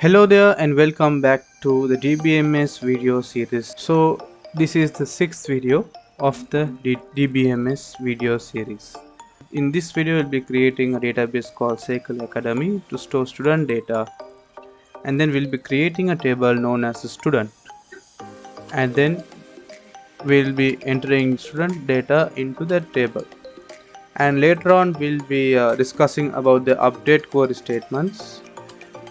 Hello there and welcome back to the DBMS video series. So this is the sixth video of the DBMS video series. In this video we'll be creating a database called HeidiSQL Academy to store student data, and then we'll be creating a table known as a student, and then we'll be entering student data into that table, and later on we'll be discussing about the update query statements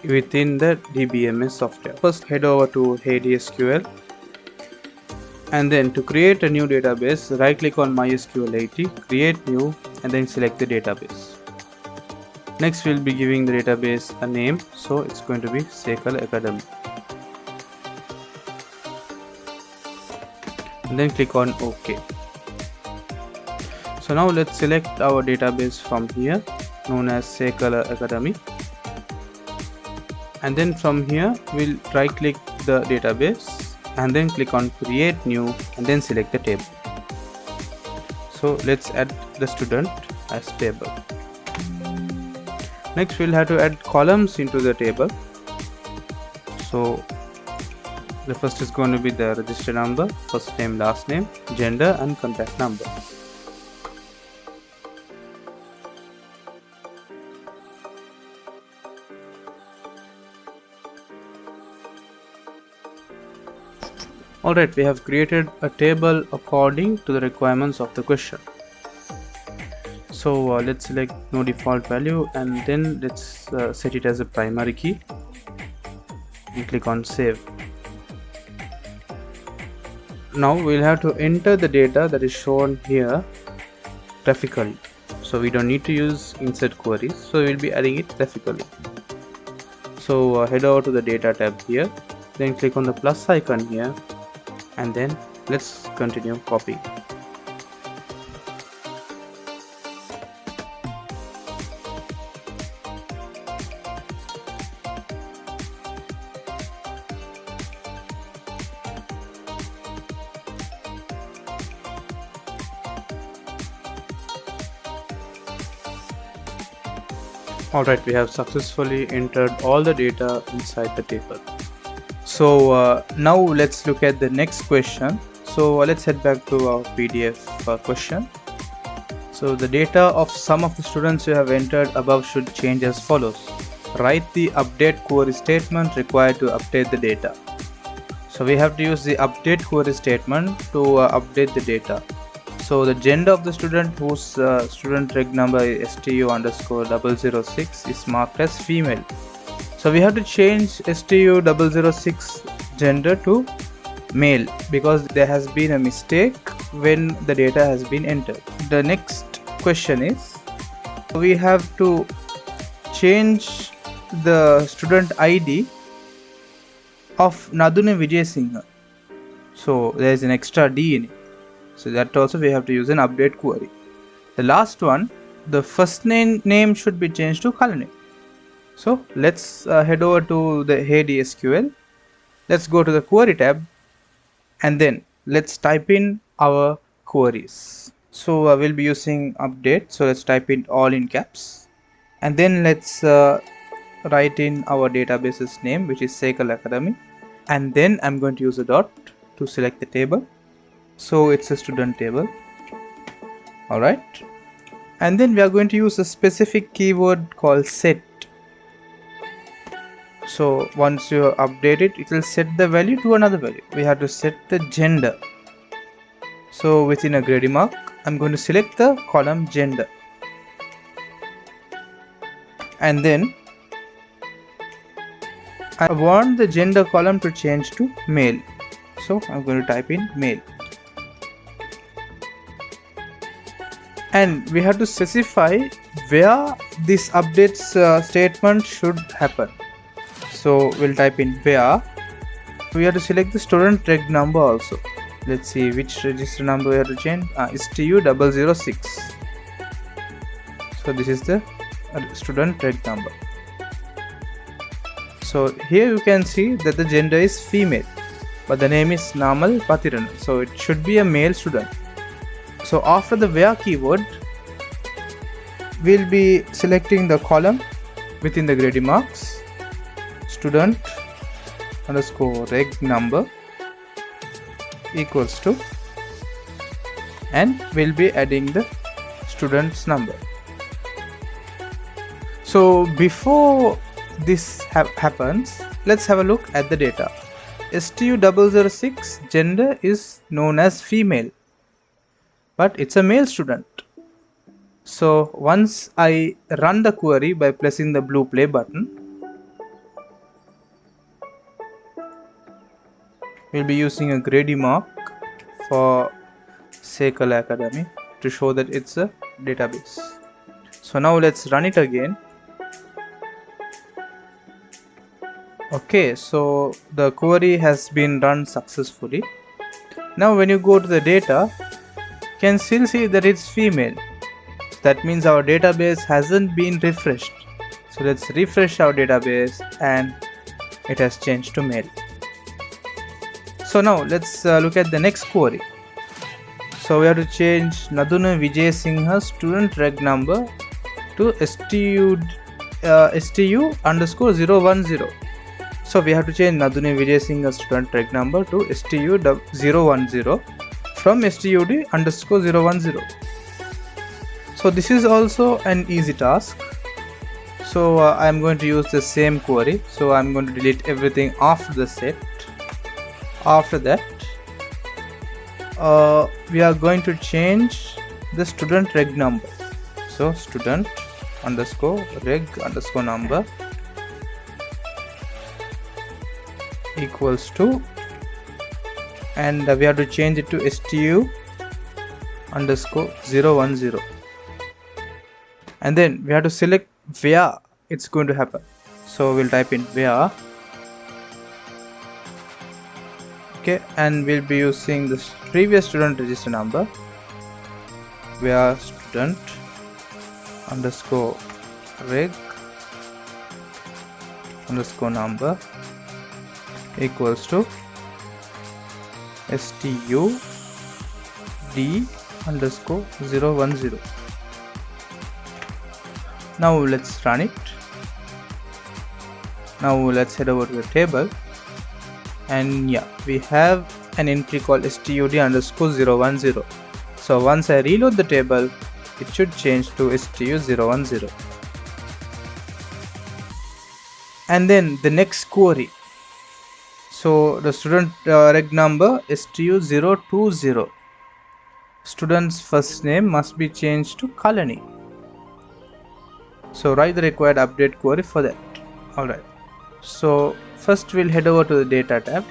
within the DBMS software. First head over to HeidiSQL, and then to create a new database, right click on MySQL 80, create new, and then select the database. Next we'll be giving the database a name, so it's going to be HeidiSQL Academy, and then click on OK. So now let's select our database from here known as HeidiSQL Academy, and then from here we'll right click the database and then click on create new and then select the table. So let's add the student as table. Next we'll have to add columns into the table. So the first is going to be the register number, first name, last name, gender and contact number. Alright, we have created a table according to the requirements of the question. So let's select no default value, and then let's set it as a primary key and click on save. Now we'll have to enter the data that is shown here graphically. So we don't need to use insert queries, so we'll be adding it graphically. So head over to the data tab here, then click on the plus icon here, and then let's continue copying. Alright, we have successfully entered all the data inside the table. So now let's look at the next question. So let's head back to our PDF question. So the data of some of the students you have entered above should change as follows. Write the update query statement required to update the data. So we have to use the update query statement to update the data. So the gender of the student whose student reg number is STU_006 is marked as female. So we have to change STU006 gender to male because there has been a mistake when the data has been entered. The next question is, we have to change the student ID of Nadune Vijay Singh. So there is an extra D in it. So that also we have to use an update query. The last one, the first name should be changed to Kalani. So let's head over to the HeidiSQL. Let's go to the query tab, and then let's type in our queries. So we'll be using update. So let's type in all in caps, and then let's write in our database's name, which is HeidiSQL Academy, and then I'm going to use a dot to select the table. So it's a student table. Alright, and then we are going to use a specific keyword called set. So once you update it, it will set the value to another value. We have to set the gender. So within a grading mark, I'm going to select the column gender, and then I want the gender column to change to male. So I'm going to type in male, and we have to specify where this updates statement should happen. So we'll type in where. We have to select the student reg number also. Let's see which register number we have to change. STU006. So this is the student reg number. So here you can see that the gender is female, but the name is Namal Patiran. So it should be a male student. So after the where keyword, we'll be selecting the column within the grading marks, student underscore reg number equals to, and we'll be adding the student's number. So before this happens, let's have a look at the data. STU006 gender is known as female, but it's a male student. So once I run the query by pressing the blue play button, we'll be using a grady mark for MySQL Academy to show that it's a database. So now let's run it again. Okay, so the query has been run successfully. Now when you go to the data, you can still see that it's female. That means our database hasn't been refreshed. So let's refresh our database, and it has changed to male. So now let's look at the next query. So we have to change Naduna Vijay Singha's student reg number to STU underscore 010. So we have to change Naduni Vijay Singha's student reg number to STU010 from STUD underscore 010. So this is also an easy task. So I'm going to use the same query. So I'm going to delete everything after the set. After that, we are going to change the student reg number. So student underscore reg underscore number equals to, and we have to change it to STU underscore 010, and then we have to select where it's going to happen. So we'll type in where, okay, and we'll be using this previous student register number, where student underscore reg underscore number equals to STUD underscore 010. Now let's run it. Now let's head over to the table, and yeah, we have an entry called STUD underscore 010. So once I reload the table, it should change to STU010. And then the next query. So the student reg number STU020. Student's first name must be changed to Kalani. So write the required update query for that. Alright. So first we'll head over to the data tab,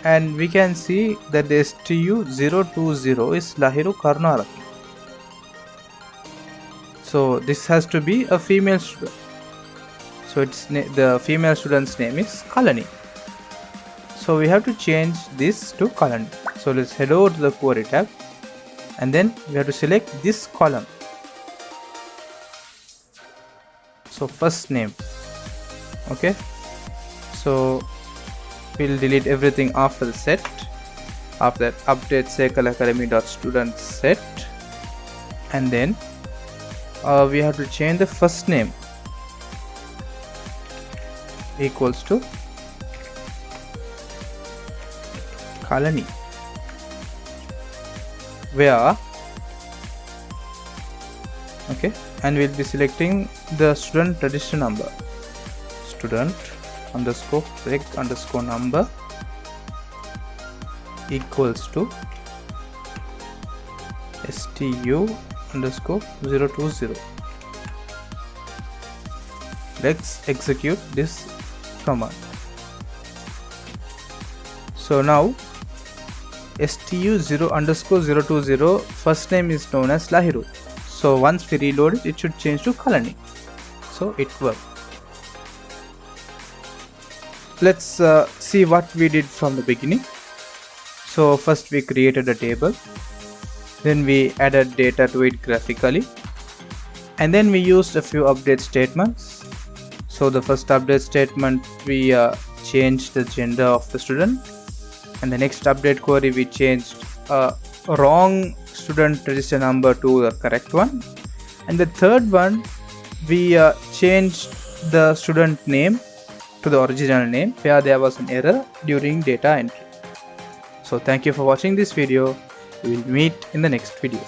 and we can see that the STU020 is Lahiru Karnaraki. So this has to be a female student. So it's the female student's name is Kalani. So we have to change this to Kalani. So let's head over to the query tab, and then we have to select this column. So first name. Okay. So we'll delete everything after the set. After that, update MySQL set, and then we have to change the first name equals to Kalani, where, okay, and we'll be selecting the student register number, student underscore reg underscore number equals to STU underscore 020. Let's execute this command. So now STU0 underscore 020 first name is known as Lahiru. So once we reload it, it should change to Kalani. So it worked. Let's see what we did from the beginning. So first we created a table, then we added data to it graphically, and then we used a few update statements. So the first update statement, we changed the gender of the student, and the next update query we changed a wrong student register number to the correct one, and the third one we changed the student name to the original name where there was an error during data entry. So thank you for watching this video. We will meet in the next video.